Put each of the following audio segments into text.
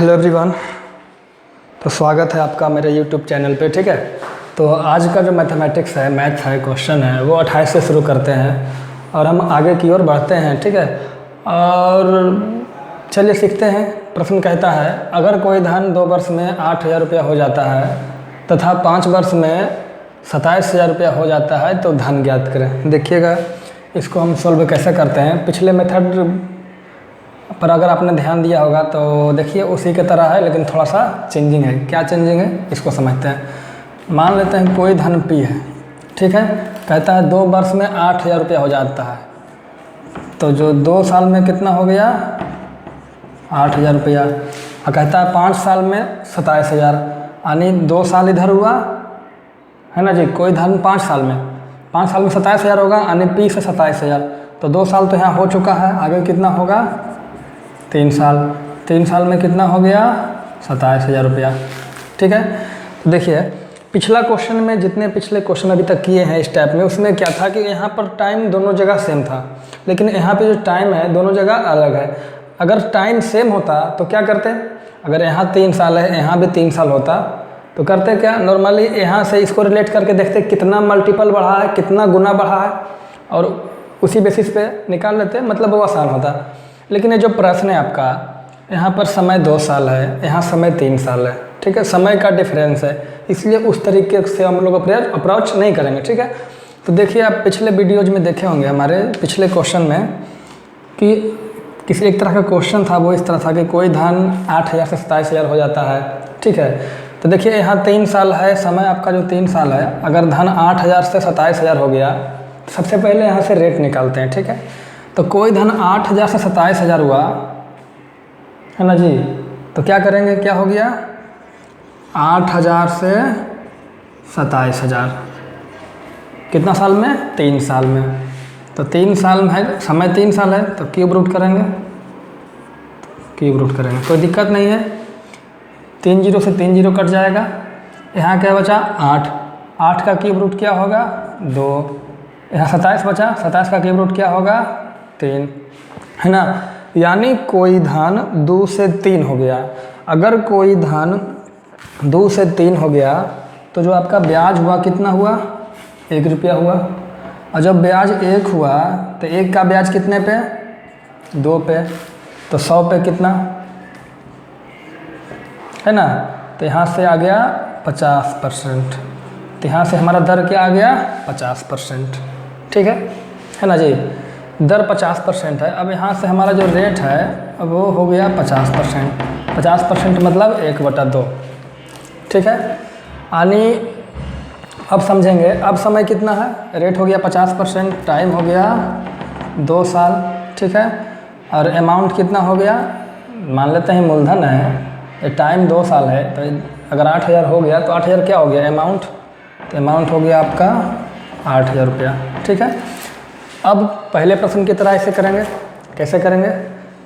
Hello everyone. तो स्वागत है आपका मेरे यूट्यूब चैनल पे। ठीक है, तो आज का जो मैथमेटिक्स है, मैथ है, क्वेश्चन है, वो 28 से शुरू करते हैं और हम आगे की ओर बढ़ते हैं। ठीक है, और चलिए सीखते हैं। प्रश्न कहता है, अगर कोई धन 2 वर्ष में 8,000 रुपया हो जाता है तथा 5 वर्ष में 27,000 रुपया हो जाता है तो धन ज्ञात करें। देखिएगा इसको हम सॉल्व कैसे करते हैं। पिछले मेथड पर अगर आपने ध्यान दिया होगा तो देखिए उसी की तरह है, लेकिन थोड़ा सा चेंजिंग है। क्या चेंजिंग है इसको समझते हैं। मान लेते हैं कोई धन P है। ठीक है, कहता है 2 वर्ष में 8,000 रुपया हो जाता है, तो जो 2 साल में कितना हो गया 8,000 रुपया। और कहता है 5 साल में 27,000, यानी 2 साल इधर हुआ है ना जी। कोई धन 5 साल में 27,000 होगा, यानी P से 27,000। तो 2 साल तो यहाँ हो चुका है, आगे कितना होगा 3 साल। 3 साल में कितना हो गया 27,000 रुपया। ठीक है, तो देखिए पिछला क्वेश्चन में जितने पिछले क्वेश्चन अभी तक किए हैं इस टाइप में, उसमें क्या था कि यहाँ पर टाइम दोनों जगह सेम था, लेकिन यहाँ पे जो टाइम है दोनों जगह अलग है। अगर टाइम सेम होता तो क्या करते, अगर यहाँ 3 साल है यहाँ भी 3 साल होता तो करते क्या, नॉर्मली यहाँ से इसको रिलेट करके देखते कितना मल्टीपल बढ़ा है, कितना गुना बढ़ा है, और उसी बेसिस पे निकाल लेते, मतलब वो आसान होता। लेकिन ये जो प्रश्न है आपका, यहाँ पर समय 2 साल है, यहाँ समय 3 साल है। ठीक है, समय का डिफरेंस है, इसलिए उस तरीके से हम लोग अप्रोच नहीं करेंगे। ठीक है, तो देखिए आप पिछले वीडियोज में देखे होंगे हमारे पिछले क्वेश्चन में कि किसी एक तरह का क्वेश्चन था, वो इस तरह था कि कोई धन 8,000 से 27,000 हो जाता है। ठीक है, तो देखिए यहाँ 3 साल है, समय आपका जो 3 साल है, अगर धन 8,000 से 27,000 हो गया, सबसे पहले यहाँ से रेट निकालते हैं। ठीक है, तो कोई धन 8,000 से 27,000 हुआ है ना जी। तो क्या करेंगे, क्या हो गया 8,000 से 27,000, कितना साल में 3 साल में। तो 3 साल में है, समय 3 साल है, तो क्यूब रूट करेंगे, कोई दिक्कत नहीं है। 3 जीरो से 3 जीरो कट जाएगा, यहाँ क्या बचा 8 का क्यूब रूट क्या होगा 2। यहाँ 27 बचा, 27 का क्यूब रूट क्या होगा 3, है ना। यानी कोई धन 2 से 3 हो गया। अगर कोई धन 2 से 3 हो गया तो जो आपका ब्याज हुआ कितना हुआ 1 रुपया हुआ। और जब ब्याज 1 हुआ तो 1 का ब्याज कितने पे 2 पे, तो 100 पे कितना है ना। तो यहाँ से आ गया 50%। तो यहाँ से हमारा दर क्या आ गया 50%। ठीक है ना जी, दर 50% है। अब यहाँ से हमारा जो रेट है अब वो हो गया 50%। 50% मतलब 1/2। ठीक है, यानी अब समझेंगे, अब समय कितना है, रेट हो गया 50%, टाइम हो गया 2 साल। ठीक है, और अमाउंट कितना हो गया, मान लेते हैं मूलधन है, ये टाइम 2 साल है, तो अगर 8,000 हो गया तो 8,000 क्या हो गया अमाउंट, तो अमाउंट हो गया आपका 8,000 रुपया। ठीक है, अब पहले प्रश्न की तरह ऐसे करेंगे। कैसे करेंगे,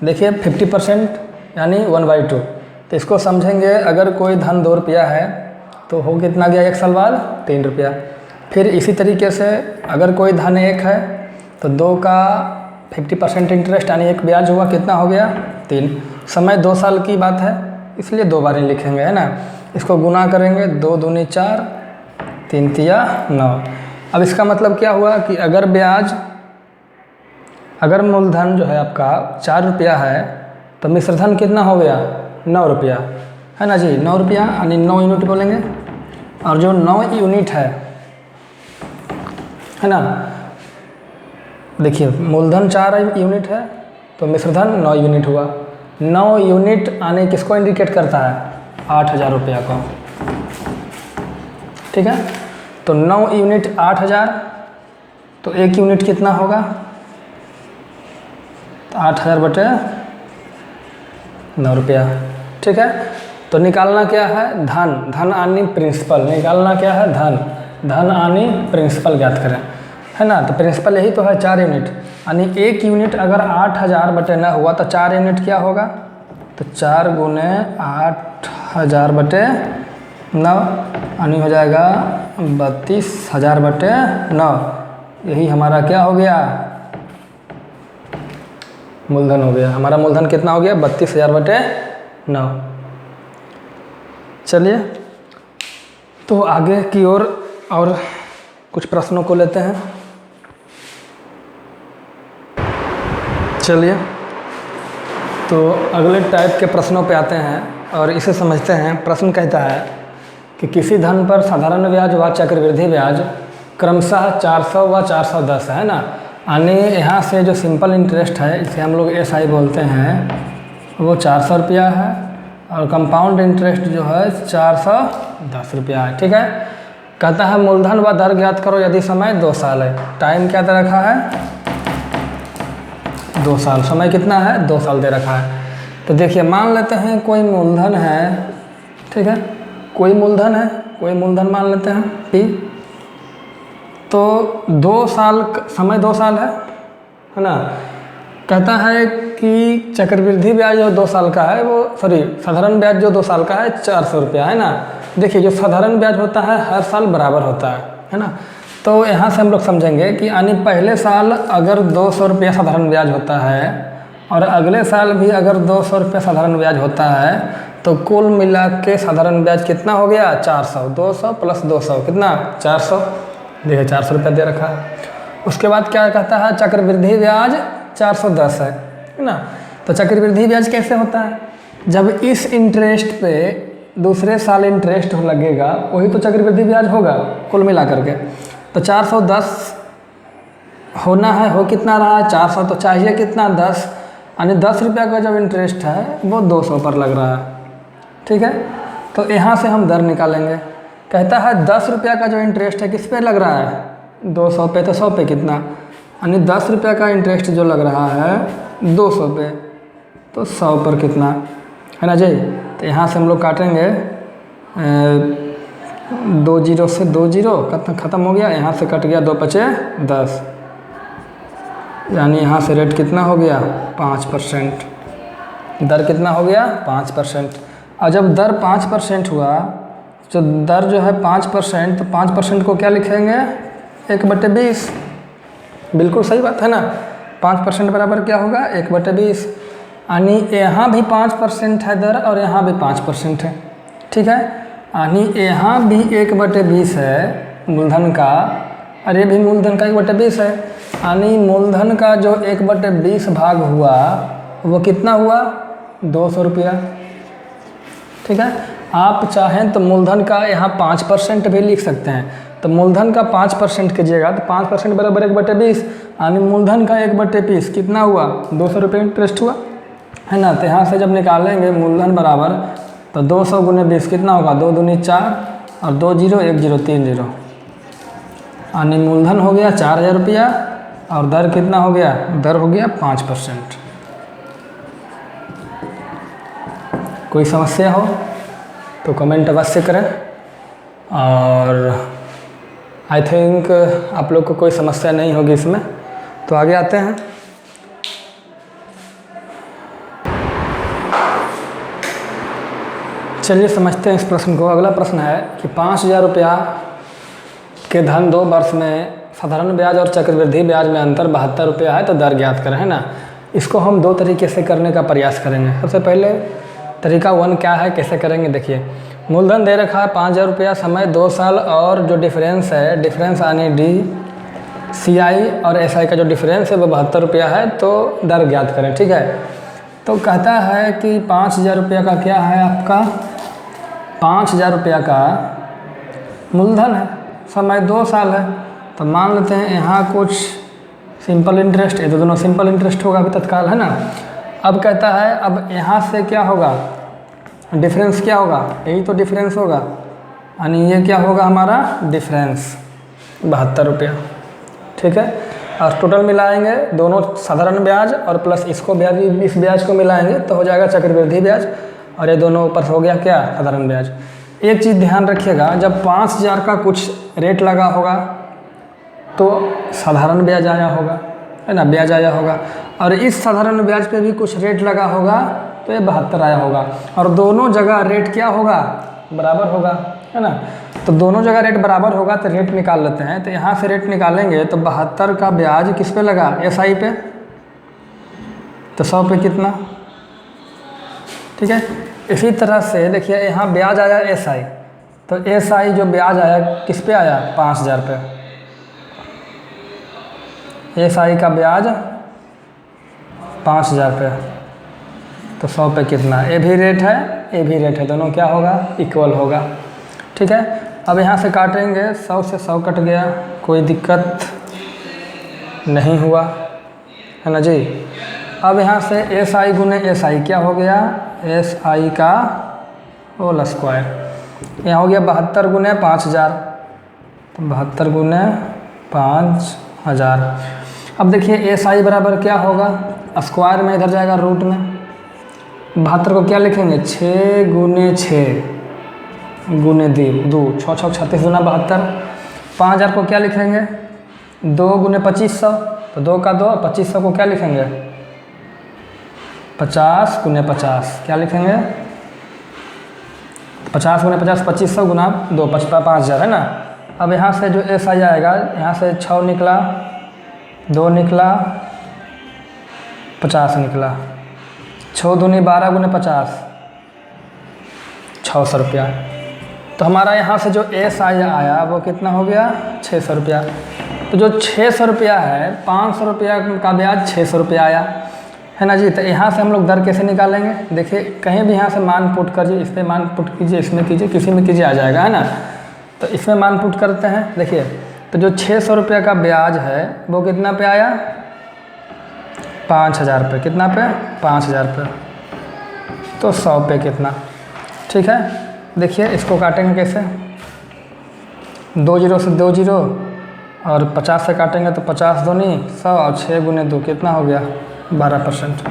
देखिए 50% यानी 1/2। तो इसको समझेंगे, अगर कोई धन 2 रुपया है तो हो कितना गया 1 साल बाद 3 रुपया। फिर इसी तरीके से अगर कोई धन 1 है तो 2 का 50% इंटरेस्ट यानी 1 ब्याज हुआ, कितना हो गया 3। समय 2 साल की बात है, इसलिए 2 बार ही लिखेंगे, है ना। इसको गुना करेंगे, 2 दूनी 4, 3 तिया 9। अब इसका मतलब क्या हुआ कि अगर मूलधन जो है आपका 4 रुपया है तो मिश्रधन कितना हो गया 9 रुपया, है ना जी। 9 रुपया यानी 9 यूनिट बोलेंगे, और जो 9 यूनिट है ना, देखिए मूलधन 4 यूनिट है तो मिश्रधन 9 यूनिट हुआ। 9 यूनिट आने किसको इंडिकेट करता है 8,000 रुपया को। ठीक है, तो 9 यूनिट 8,000, तो 1 यूनिट कितना होगा 8,000 बटे 9 रुपया। ठीक है, तो निकालना क्या है धन आनी प्रिंसिपल, निकालना क्या है धन आनी प्रिंसिपल ज्ञात करें, है ना। तो प्रिंसिपल यही तो है 4 यूनिट, यानी 1 यूनिट अगर 8,000 बटे 9 हुआ तो 4 यूनिट क्या होगा, तो 4 गुने 8,000 बटे 9 यानी हो जाएगा 32,000 बटे 9। यही हमारा क्या हो गया मूलधन हो गया। हमारा मूलधन कितना हो गया 32,000 बटे 9। चलिए तो आगे की ओर और कुछ प्रश्नों को लेते हैं। चलिए तो अगले टाइप के प्रश्नों पे आते हैं और इसे समझते हैं। प्रश्न कहता है कि किसी धन पर साधारण ब्याज व चक्रवृद्धि ब्याज क्रमशः 400 व 410 है ना, यानी यहाँ से जो सिंपल इंटरेस्ट है इसे हम लोग SI बोलते हैं, वो 400 रुपया है और कंपाउंड इंटरेस्ट जो है 410 रुपया है। ठीक है, कहता है मूलधन व दर ज्ञात करो यदि समय 2 साल है। टाइम क्या दे रखा है? 2 साल। समय कितना है? 2 साल दे रखा है। तो देखिए मान लेते हैं कोई मूलधन है, ठीक है, कोई मूलधन है, कोई मूलधन मान लेते हैं P। तो 2 साल, समय 2 साल है ना। कहता है कि चक्रवृद्धि ब्याज जो 2 साल का है वो साधारण ब्याज जो 2 साल का है 400 रुपया है ना। देखिए जो साधारण ब्याज होता है हर साल बराबर होता है ना। तो यहाँ से हम लोग समझेंगे कि यानी पहले साल अगर 200 रुपया साधारण ब्याज होता है और अगले साल भी अगर 200 रुपया साधारण ब्याज होता है तो कुल मिला के साधारण ब्याज कितना हो गया? 400। 200 प्लस 200 कितना? 400। देखिए 400 रुपया दे रखा है। उसके बाद क्या कहता है? चक्रवृद्धि ब्याज 410 है ना। तो चक्रवृद्धि ब्याज कैसे होता है? जब इस इंटरेस्ट पे दूसरे साल इंटरेस्ट लगेगा वही तो चक्रवृद्धि ब्याज होगा कुल मिला करके। तो 410 होना है, हो कितना रहा है? 400। तो चाहिए कितना? 10, यानी 10 रुपया का जो इंटरेस्ट है वो 200 पर लग रहा है। ठीक है, तो यहाँ से हम दर निकालेंगे। कहता है 10 रुपया का जो इंटरेस्ट है किस पे लग रहा है? 200 पे। तो 100 पे कितना? यानी 10 रुपया का इंटरेस्ट जो लग रहा है 200 पे, तो 100 पर कितना है ना जी। तो यहाँ से हम लोग काटेंगे 2 जीरो से 2 जीरो ख़त्म हो गया। यहाँ से कट गया 2 पचे 10, यानी यहाँ से रेट कितना हो गया? 5%। दर कितना हो गया? 5%। और जब दर 5% हुआ, तो दर जो है 5%, तो 5% को क्या लिखेंगे? 1/20। बिल्कुल सही बात है ना। 5% बराबर क्या होगा? 1/20। यानी यहाँ भी 5% है दर और यहाँ भी 5% है। ठीक है, यानी यहाँ भी 1/20 है मूलधन का और ये भी मूलधन का 1/20 है। यानी मूलधन का जो 1/20 भाग हुआ वो कितना हुआ? 200 रुपया। ठीक है, आप चाहें तो मूलधन का यहाँ 5% भी लिख सकते हैं। तो मूलधन का 5% कीजिएगा तो 5% बराबर 1/20, यानी मूलधन का 1/20 कितना हुआ? 200 रुपये इंटरेस्ट हुआ है ना। तो यहाँ से जब निकालेंगे मूलधन बराबर, तो 200 गुने 20 कितना होगा? 2 दूनी 4 और 2 जीरो 1 जीरो 3 जीरो, यानी मूलधन हो गया 4000 रुपया और दर कितना हो गया? दर हो गया 5%। कोई समस्या हो तो कमेंट अवश्य करें। और आई थिंक आप लोग को कोई समस्या नहीं होगी इसमें। तो आगे आते हैं। चलिए समझते हैं इस प्रश्न को। अगला प्रश्न है कि 5000 रुपया के धन 2 वर्ष में साधारण ब्याज और चक्रवृद्धि ब्याज में अंतर 72 रुपया है, तो दर ज्ञात करें है ना। इसको हम 2 तरीके से करने का प्रयास करेंगे। सबसे पहले तरीका 1 क्या है, कैसे करेंगे? देखिए मूलधन दे रखा है 5000 रुपया, समय 2 साल और जो डिफरेंस है, डिफरेंस यानी DCI और SI का जो डिफरेंस है वो 72 रुपया है, तो दर ज्ञात करें। ठीक है, तो कहता है कि 5000 रुपया का क्या है आपका? 5000 रुपया का मूलधन है, समय 2 साल है। तो मान लेते हैं यहाँ कुछ सिंपल इंटरेस्ट, ये तो दोनों सिंपल इंटरेस्ट होगा अभी तत्काल है ना। अब कहता है अब यहाँ से क्या होगा? डिफरेंस क्या होगा? यही तो डिफरेंस होगा, यानी ये क्या होगा हमारा? डिफरेंस 72 रुपया। ठीक है, और टोटल मिलाएंगे दोनों साधारण ब्याज और प्लस इसको ब्याज, इस ब्याज को मिलाएंगे तो हो जाएगा चक्रवृद्धि ब्याज, और ये दोनों ऊपर हो गया क्या? साधारण ब्याज। एक चीज़ ध्यान रखिएगा, जब 5000 का कुछ रेट लगा होगा तो साधारण ब्याज आया होगा है ना, ब्याज आया होगा, और इस साधारण ब्याज पे भी कुछ रेट लगा होगा तो ये 72 आया होगा, और दोनों जगह रेट क्या होगा? बराबर होगा है ना। तो दोनों जगह रेट बराबर होगा तो रेट निकाल लेते हैं। तो यहाँ से रेट निकालेंगे तो 72 का ब्याज किस पे लगा? SI पे। तो 100 पे कितना? ठीक है। इसी तरह से देखिए यहाँ ब्याज आया SI, तो SI जो ब्याज आया किस पे आया, 5000 पे। SI का ब्याज 5000 पे, तो 100 पे कितना, ए भी रेट है, ए भी रेट है, दोनों क्या होगा, इक्वल होगा। ठीक है। अब यहाँ से काटेंगे, 100 से 100 कट गया, कोई दिक्कत नहीं हुआ, है ना जी। अब यहाँ से SI गुने SI क्या हो गया, SI का होल स्क्वायर, यहाँ हो गया 72 गुने 5000, तो 72 गुने 5000। अब देखिए SI बराबर क्या होगा, स्क्वायर में इधर जाएगा रूट में, 72 को क्या लिखेंगे, 6 गुने 6 गुने 2, 6 6 36 गुना 72। 5000 को क्या लिखेंगे, 2 गुने 2500, तो 2 का 2, 2500 को क्या लिखेंगे, 50 गुने 50, क्या लिखेंगे, 50 गुने 50, 2500 गुना 2, 5000 है ना। अब यहाँ से जो SI आएगा, यहाँ से 6 निकला, 2 निकला, 50 निकला, 6 दूनी 12 गुने 50, 600 रुपया। तो हमारा यहाँ से जो SI आया वो कितना हो गया, 600 रुपया। तो जो 600 रुपया है, 500 रुपया का ब्याज 600 रुपया आया, है ना जी। तो यहाँ से हम लोग दर कैसे निकालेंगे, देखिए कहीं भी यहाँ से मान पुट करिए, इस पर मान पुट कीजिए, इसमें कीजिए, किसी में कीजिए, आ जाएगा, है ना। तो इसमें मान पुट करते हैं, देखिए तो जो 600 रुपया का ब्याज है वो कितना पे आया, 5000 पे, कितना पे, 5000 पे, तो 100 पे कितना, ठीक है। देखिए इसको काटेंगे कैसे, 2 0 से 2 0 और 50 से काटेंगे तो 50 दूनी 100 और 6 गुने 2 कितना हो गया, 12%।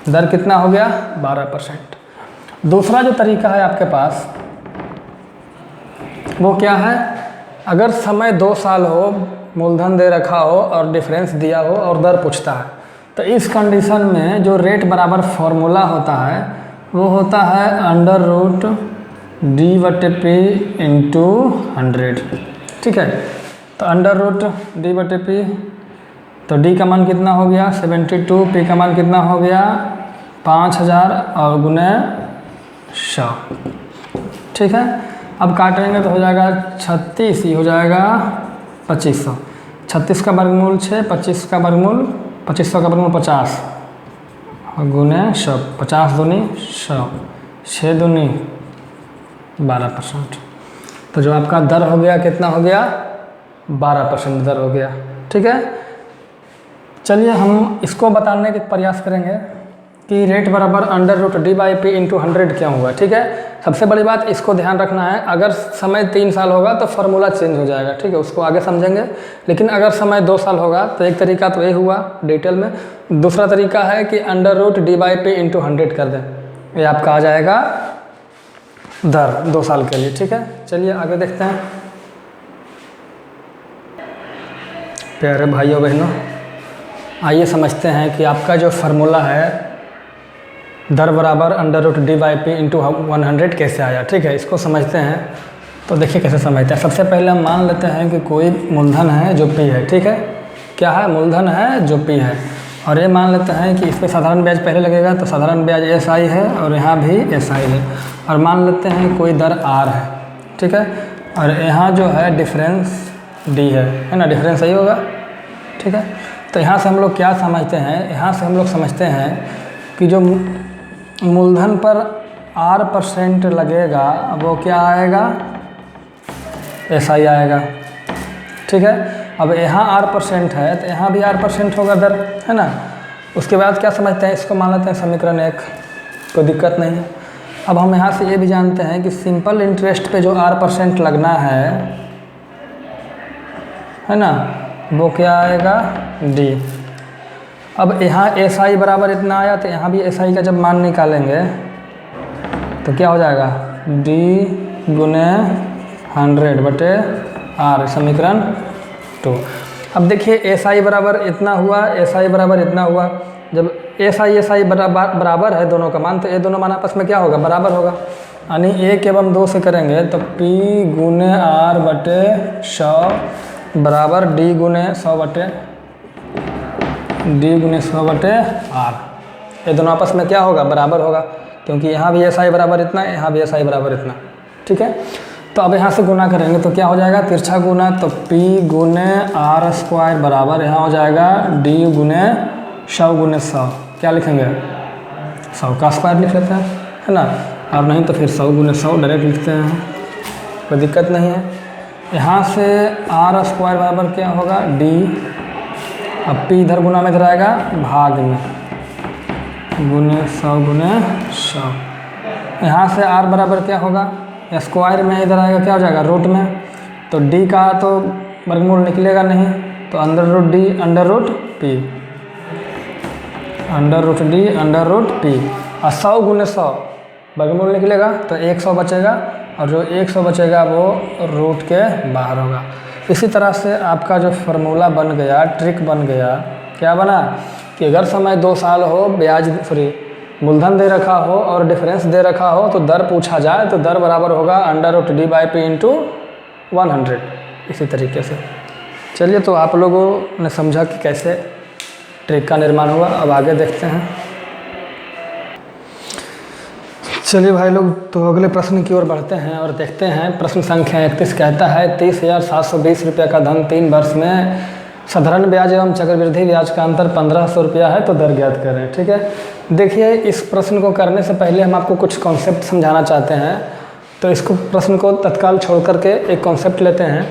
दर कितना हो गया, 12%। दूसरा जो तरीका है आपके पास वो क्या है, अगर समय 2 साल हो, मूलधन दे रखा हो और डिफरेंस दिया हो और दर पूछता है, तो इस कंडीशन में जो रेट बराबर फॉर्मूला होता है वो होता है √D/P इंटू 100, ठीक है। तो √D/P, तो D का मान कितना हो गया 72, P का मान कितना हो गया 5000 और गुने 100, ठीक है। अब काटेंगे तो हो जाएगा 36, ये हो जाएगा 2500, 36 का वर्गमूल 6, 25 का वर्गमूल 2500 का वर्गमूल 50 और गुने 100, 50 दूनी 100, 6 दूनी 12%। तो जो आपका दर हो गया कितना हो गया, 12% दर हो गया, ठीक है। चलिए हम इसको बताने के प्रयास करेंगे कि रेट बराबर √D/P इंटू 100 क्यों हुआ, ठीक है। सबसे बड़ी बात इसको ध्यान रखना है, अगर समय 3 साल होगा तो फार्मूला चेंज हो जाएगा, ठीक है, उसको आगे समझेंगे। लेकिन अगर समय 2 साल होगा तो एक तरीका तो ये हुआ डिटेल में, दूसरा तरीका है कि √D/P इंटू 100 कर दें, ये आपका आ जाएगा दर 2 साल के लिए, ठीक है। चलिए आगे देखते हैं। प्यारे भाइयों बहनों, आइए समझते हैं कि आपका जो फार्मूला है दर बराबर √D/P इंटू 100 कैसे आया, ठीक है। इसको समझते हैं, तो देखिए कैसे समझते हैं। सबसे पहले हम मान लेते हैं कि कोई मूलधन है जो P है, ठीक है। क्या है, मूलधन है जो P है, और ये मान लेते हैं कि इस पर साधारण ब्याज पहले लगेगा, तो साधारण ब्याज SI है और यहाँ भी SI है, और मान लेते हैं कोई दर R है, ठीक है, और यहाँ जो है डिफरेंस D है ना, डिफरेंस सही होगा, ठीक है। तो यहाँ से हम लोग क्या समझते हैं, यहाँ से हम लोग समझते हैं कि जो मूलधन पर R% लगेगा वो क्या आएगा, SI आएगा, ठीक है। अब यहाँ R% है तो यहाँ भी R% होगा दर, है ना। उसके बाद क्या समझते हैं, इसको मान लेते हैं समीकरण 1, कोई दिक्कत नहीं है। अब हम यहाँ से ये भी जानते हैं कि सिंपल इंटरेस्ट पे जो R% लगना है ना, वो क्या आएगा, D। अब यहाँ SI बराबर इतना आया, तो यहाँ भी SI का जब मान निकालेंगे तो क्या हो जाएगा, D गुने 100/R, समीकरण 2। अब देखिए SI बराबर इतना हुआ, SI बराबर इतना हुआ, जब SI बराबर है दोनों का मान, तो ये दोनों मान आपस में क्या होगा, बराबर होगा, यानी 1 एवं 2 से करेंगे तो P गुने R/100 बराबर D गुने 100/R, ये दोनों आपस में क्या होगा, बराबर होगा। क्योंकि यहाँ भी SI बराबर इतना, यहाँ भी SI बराबर इतना, ठीक है। तो अब यहाँ से गुना करेंगे तो क्या हो जाएगा, तिरछा गुना, तो P गुने R स्क्वायर बराबर यहाँ हो जाएगा D गुने 100 क्या लिखेंगे, 100 का स्क्वायर लिख लेते हैं, है ना। और नहीं तो फिर 100 गुने 100 डायरेक्ट लिखते हैं, कोई दिक्कत नहीं है। यहाँ से R स्क्वायर बराबर क्या होगा, D, अब P इधर गुना में इधर आएगा भाग में, गुने 100 गुने 100। यहाँ से R बराबर क्या होगा, स्क्वायर में इधर आएगा क्या हो जाएगा, रूट में, तो D का तो वर्गमूल निकलेगा नहीं, तो under root D under root P, under root D under root P, और 100 गुने 100 वर्गमूल निकलेगा तो 100 बचेगा, और जो 100 बचेगा वो रूट के बाहर होगा। इसी तरह से आपका जो फार्मूला बन गया, ट्रिक बन गया, क्या बना कि अगर समय 2 साल हो, ब्याज मूलधन दे रखा हो और डिफरेंस दे रखा हो, तो दर पूछा जाए तो दर बराबर होगा under root D by P into 100। इसी तरीके से चलिए, तो आप लोगों ने समझा कि कैसे ट्रिक का निर्माण हुआ। अब आगे देखते हैं। चलिए भाई लोग, तो अगले प्रश्न की ओर बढ़ते हैं और देखते हैं। प्रश्न संख्या 31 कहता है 30,720 रुपये का धन 3 वर्ष में साधारण ब्याज एवं चक्रवृद्धि ब्याज का अंतर 1500 रुपया है, तो दर ज्ञात करें। ठीक है, देखिए इस प्रश्न को करने से पहले हम आपको कुछ कॉन्सेप्ट समझाना चाहते हैं, तो इसको प्रश्न को तत्काल छोड़ करके एक कॉन्सेप्ट लेते हैं।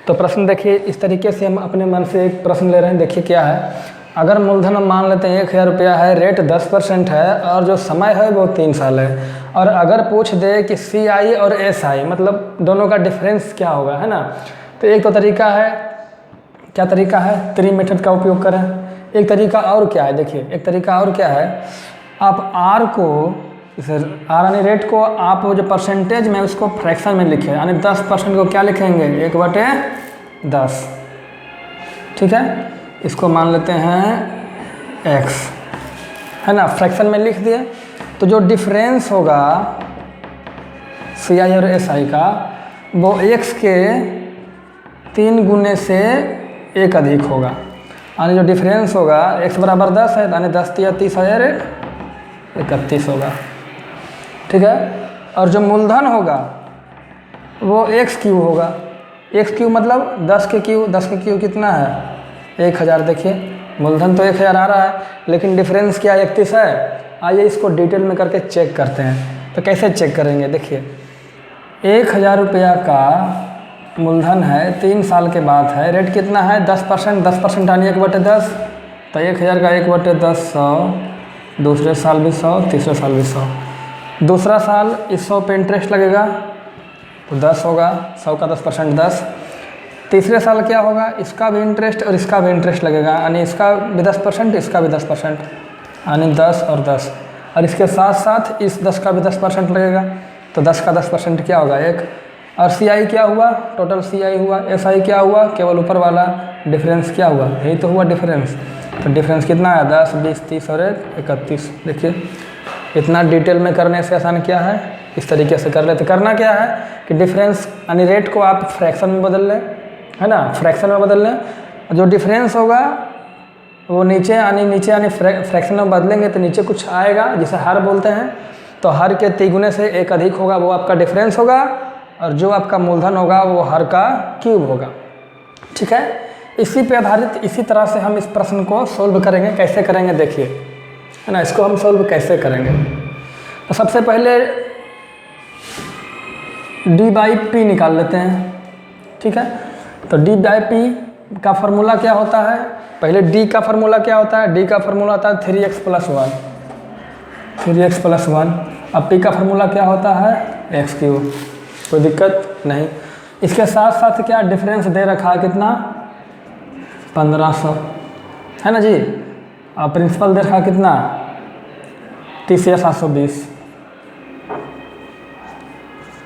तो प्रश्न देखिए इस तरीके से, हम अपने मन से एक प्रश्न ले रहे हैं। देखिए क्या है, अगर मूलधन हम मान लेते हैं 1000 रुपया है, रेट 10% है और जो समय है वो 3 साल है, और अगर पूछ दे कि CI और SI मतलब दोनों का डिफरेंस क्या होगा, है ना। तो एक तो तरीका है, क्या तरीका है, ट्री मेथड का उपयोग करें। एक तरीका और क्या है, देखिए एक तरीका और क्या है, आप R को, R यानी रेट को आप जो परसेंटेज में उसको फ्रैक्शन में लिखें, यानी 10% को क्या लिखेंगे, 1/10। ठीक है, इसको मान लेते हैं X, है ना, फ्रैक्शन में लिख दिए। तो जो डिफरेंस होगा CI और SI का, वो X के 3 गुने से 1 अधिक होगा, यानी जो डिफरेंस होगा X बराबर 10 है, यानी 10 या 30 है, 31 होगा। ठीक है, और जो मूलधन होगा वो X क्यू होगा। X क्यू मतलब 10 के क्यू कितना है, 1000। देखिए मूलधन तो 1000 आ रहा है, लेकिन डिफरेंस क्या 31 है। आइए इसको डिटेल में करके चेक करते हैं। तो कैसे चेक करेंगे, देखिए 1000 रुपया का मूलधन है, 3 साल के बाद है, रेट कितना है 10%, 10% यानी 1/10, तो 1000 का 1/10 100, दूसरे साल भी 100, तीसरे साल भी 100, दूसरा साल इस 100 पे इंटरेस्ट लगेगा तो 10 होगा, 100 का 10% 10। तीसरे साल क्या होगा, इसका भी इंटरेस्ट और इसका भी इंटरेस्ट लगेगा, यानी इसका भी 10%, इसका भी 10%, यानी 10 और 10, और इसके साथ साथ इस 10 का भी 10% लगेगा, तो 10 का 10% क्या होगा 1। और CI क्या हुआ, टोटल CI हुआ। SI क्या हुआ, केवल ऊपर वाला डिफरेंस क्या हुआ, यही तो हुआ डिफरेंस। तो डिफरेंस कितना है 10, 20, 30 और 31। देखिए इतना डिटेल में करने से आसान क्या है, इस तरीके से कर लेते। करना क्या है कि डिफरेंस यानी रेट को आप फ्रैक्शन में बदल लें, है ना, फ्रैक्शन में बदल लें। जो डिफरेंस होगा वो नीचे यानी फ्रैक्शन में बदलेंगे तो नीचे कुछ आएगा जिसे हर बोलते हैं, तो हर के 3 गुने से 1 अधिक होगा, वो आपका डिफरेंस होगा, और जो आपका मूलधन होगा वो हर का क्यूब होगा। ठीक है, इसी पे आधारित इसी तरह से हम इस प्रश्न को सोल्व करेंगे। कैसे करेंगे देखिए, है ना, इसको हम सोल्व कैसे करेंगे। तो सबसे पहले D/P निकाल लेते हैं। ठीक है, तो D/P का फार्मूला क्या होता है, पहले D का फार्मूला क्या होता है, D का फार्मूला होता है 3x + 1, 3x + 1। अब P का फार्मूला क्या होता है x³, कोई दिक्कत नहीं। इसके साथ साथ क्या डिफरेंस दे रखा है कितना 1500, है ना जी, और प्रिंसिपल दे रखा है कितना 30,720,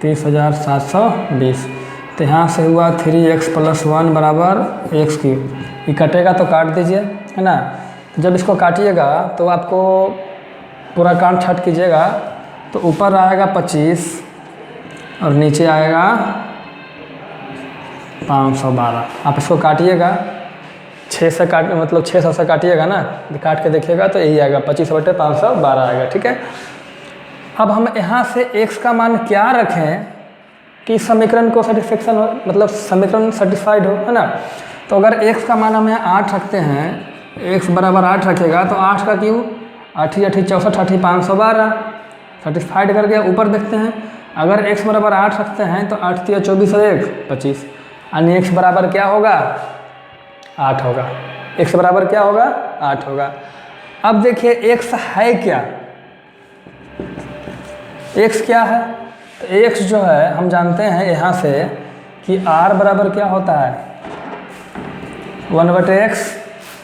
30,720। तो यहाँ से हुआ 3x + 1 बराबर x³। ये कटेगा तो काट दीजिए, है ना। जब इसको काटिएगा तो आपको पूरा काट छाट कीजिएगा, तो ऊपर आएगा 25 और नीचे आएगा 512। आप इसको काटिएगा 6 से मतलब 600 से काटिएगा ना, काट के देखिएगा तो यही आएगा 25/512 आएगा। ठीक है, अब हम यहाँ से x का मान क्या रखें कि समीकरण को सेटिस्फेक्शन हो, मतलब समीकरण सेटिस्फाइड हो, है ना। तो अगर x का मान हम यहाँ 8 रखते हैं, x बराबर 8 रखेगा तो 8 का क्यूब 8 8 64 8 512 सेटिस्फाइड कर गया। ऊपर देखते हैं, अगर x बराबर 8 रखते हैं तो 8 3 24 और 1 25, यानी x बराबर क्या होगा 8 होगा। x बराबर क्या होगा 8 होगा। अब देखिए x है क्या, x क्या है, तो x जो है हम जानते हैं यहाँ से कि r बराबर क्या होता है 1/x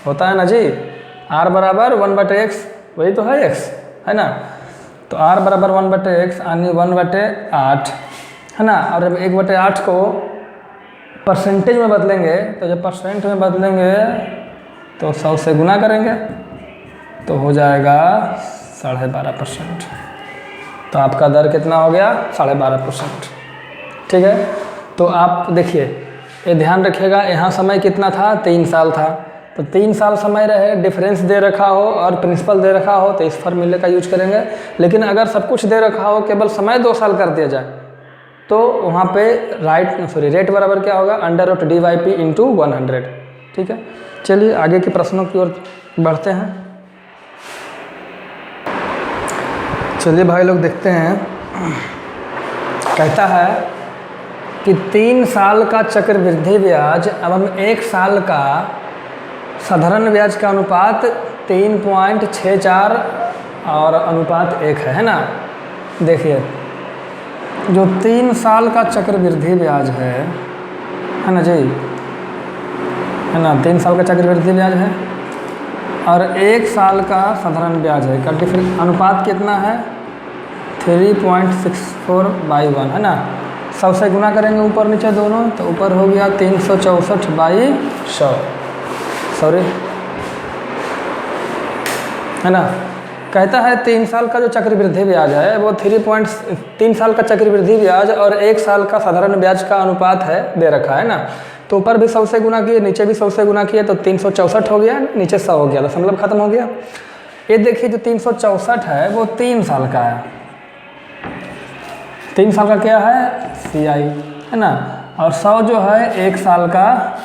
होता है ना जी। r बराबर 1/x, वही तो है x, है ना। तो r बराबर 1/x यानी 1/8, है ना। और जब 1/8 को परसेंटेज में बदलेंगे तो जब परसेंट में बदलेंगे तो 100 से गुना करेंगे तो हो जाएगा 12.5%। तो आपका दर कितना हो गया 12.5%। ठीक है, तो आप देखिए ये ध्यान रखिएगा, यहाँ समय कितना था 3 साल था, तो 3 साल समय रहे, डिफरेंस दे रखा हो और प्रिंसिपल दे रखा हो तो इस फॉर्मूले का यूज करेंगे। लेकिन अगर सब कुछ दे रखा हो, केवल समय 2 साल कर दिया जाए तो वहाँ पे रेट बराबर क्या होगा √dy/p × 100। ठीक है, चलिए आगे के प्रश्नों की ओर बढ़ते हैं। चलिए भाई लोग देखते हैं, कहता है कि 3 साल का चक्रवृद्धि ब्याज, अब हम 1 साल का साधारण ब्याज का अनुपात 3.64 और अनुपात 1 है ना। देखिए जो 3 साल का चक्रवृद्धि ब्याज है ना जी, है ना, 3 साल का चक्रवृद्धि ब्याज है और 1 साल का साधारण ब्याज है का डिफरेंस अनुपात कितना है 3.64/1, है ना। 100 से गुना करेंगे ऊपर नीचे दोनों, तो ऊपर हो गया 364/100, सॉरी, है ना। कहता है 3 साल का जो चक्रवृद्धि ब्याज है वो 3 साल का चक्रवृद्धि ब्याज और 1 साल का साधारण ब्याज का अनुपात है, दे रखा है ना। तो ऊपर भी 100 से गुना किए, नीचे भी 100 से गुना किए तो 364 हो गया, नीचे 100 हो गया, दशमलव खत्म हो गया। ये देखिए जो 364 है वो 3 साल का है, 3 साल का क्या है CI, है ना। और 100 जो है 1 साल का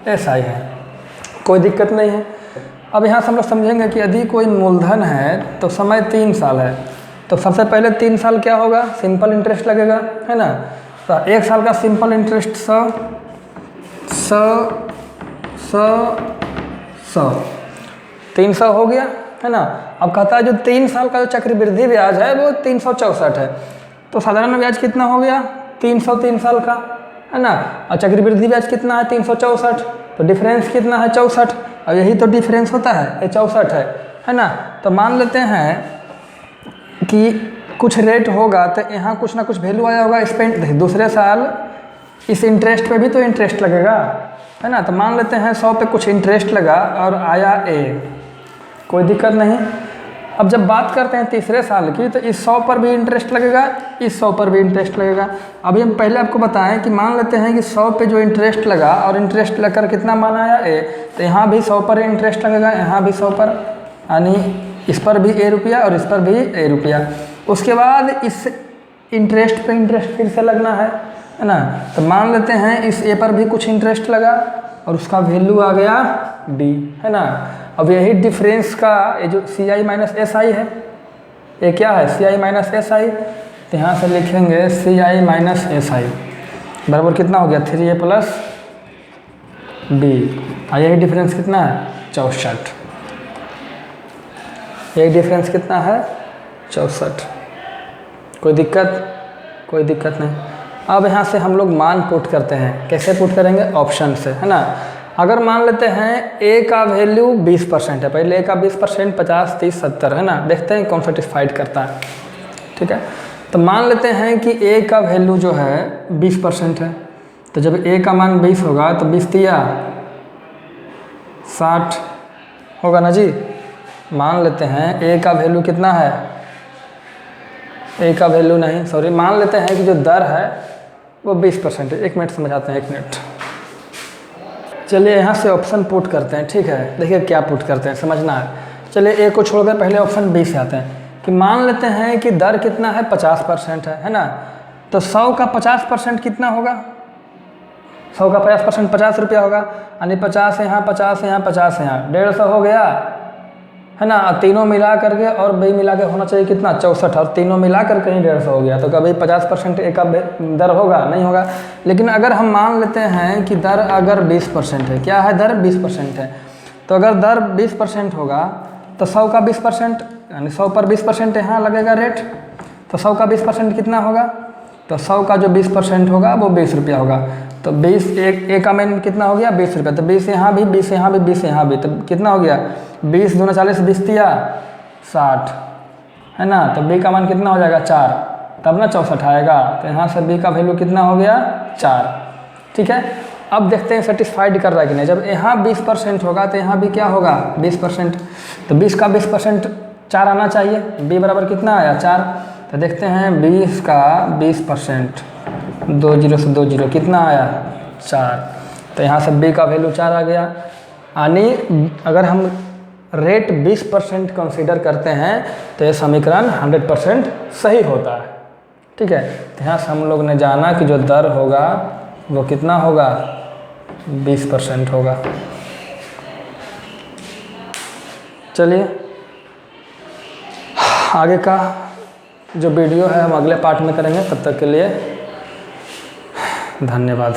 SI है, कोई दिक्कत नहीं है। अब यहाँ से हम लोग समझेंगे कि यदि कोई मूलधन है तो समय 3 साल है, तो सबसे पहले 3 साल क्या होगा सिंपल इंटरेस्ट लगेगा, है ना। तो 1 साल का सिंपल इंटरेस्ट 100 300 हो गया, है ना। अब कहता है जो 3 साल का जो चक्रवृद्धि ब्याज है वो 364 है, तो साधारण ब्याज कितना हो गया 300 3 साल का, है ना। और चक्रवृद्धि ब्याज कितना है 364, तो डिफरेंस कितना है 64, और यही तो डिफरेंस होता है, ये 64 है ना। तो मान लेते हैं कि कुछ रेट होगा तो यहाँ कुछ ना कुछ वैल्यू आया होगा स्पेंड, दूसरे साल इस इंटरेस्ट पे भी तो इंटरेस्ट लगेगा, है ना। तो मान लेते हैं 100 पे कुछ इंटरेस्ट लगा और आया A, कोई दिक्कत नहीं। अब जब बात करते हैं तीसरे साल की तो इस 100 पर भी इंटरेस्ट लगेगा, इस 100 पर भी इंटरेस्ट लगेगा। अभी हम पहले आपको बताएं कि मान लेते हैं कि 100 पे जो इंटरेस्ट लगा और इंटरेस्ट लगकर कितना मान आया A, तो यहाँ भी 100 पर इंटरेस्ट लगेगा, यहाँ भी 100 पर, यानी इस पर भी A रुपया और इस पर भी A रुपया। उसके बाद इस इंटरेस्ट पे इंटरेस्ट फिर से लगना है ना। तो मान लेते हैं इस A पर भी कुछ इंटरेस्ट लगा और उसका वैल्यू आ गया D, है ना। अब यही डिफरेंस का ये जो CI - SI है, ये क्या है CI - SI, तो यहाँ से लिखेंगे CI - SI बराबर कितना हो गया 3A + B, और यही डिफरेंस कितना है 64, यही डिफरेंस कितना है 64, कोई दिक्कत नहीं। अब यहाँ से हम लोग मान पुट करते हैं, कैसे पुट करेंगे ऑप्शन से, है ना। अगर मान लेते हैं A का वैल्यू 20% है, पहले A का 20% 50 30 70, है ना, देखते हैं कौन सेटिस्फाइड करता है। ठीक है, तो मान लेते हैं कि A का वैल्यू जो है 20% है, तो जब A का मान 20 होगा तो 20 तिया 60 होगा ना जी। मान लेते हैं A का वैल्यू कितना है, A का वैल्यू नहीं सॉरी, मान लेते हैं कि जो दर है वो 20% है। 1 मिनट समझाते हैं, 1 मिनट। चलिए यहाँ से ऑप्शन पुट करते हैं, ठीक है। देखिए क्या पुट करते हैं समझना है। चलिए A को छोड़कर पहले ऑप्शन B से आते हैं। कि मान लेते हैं कि दर कितना है 50% है ना। तो 100 का 50% कितना होगा, 100 का 50% 50 रुपया होगा, यानी 50 यहाँ 50 यहाँ 50 यहाँ 150 हो गया है ना। तीनों मिला करके और बी मिला के होना चाहिए कितना 64, और तीनों मिला करके ही 150 हो गया। तो कभी 50% एक का दर होगा नहीं होगा। लेकिन अगर हम मान लेते हैं कि दर अगर 20% है, क्या है दर 20% है, तो अगर दर 20% होगा तो 100 का 20% यानी 100 पर 20% यहाँ लगेगा रेट। तो 100 का 20% कितना होगा, तो 100 का जो 20% होगा वो 20 रुपया होगा। तो 20 एक का मान कितना हो गया 20 रुपया। तो 20 यहाँ भी 20 यहाँ भी 20 यहाँ भी, तो कितना हो गया 20 दूना 40 20 तिया 60 है ना। तो बी का मान कितना हो जाएगा 4, तब ना 64 आएगा। तो यहाँ से बी का वैल्यू कितना हो गया 4। ठीक है, अब देखते हैं सेटिस्फाइड कर रहा है कि नहीं। जब यहाँ 20% होगा तो यहाँ भी क्या होगा 20%। तो 20 का 20% 4 आना चाहिए। बी बराबर कितना आया 4। तो देखते हैं 20 का 20% 2 जीरो से 2 जीरो कितना आया 4। तो यहाँ से बी का वैल्यू 4 आ गया। यानी अगर हम रेट 20% कंसीडर करते हैं तो ये समीकरण 100% सही होता है। ठीक है, तो यहाँ से हम लोग ने जाना कि जो दर होगा वो कितना होगा 20% होगा। चलिए आगे का जो वीडियो है हम अगले पार्ट में करेंगे। तब तक के लिए धन्यवाद।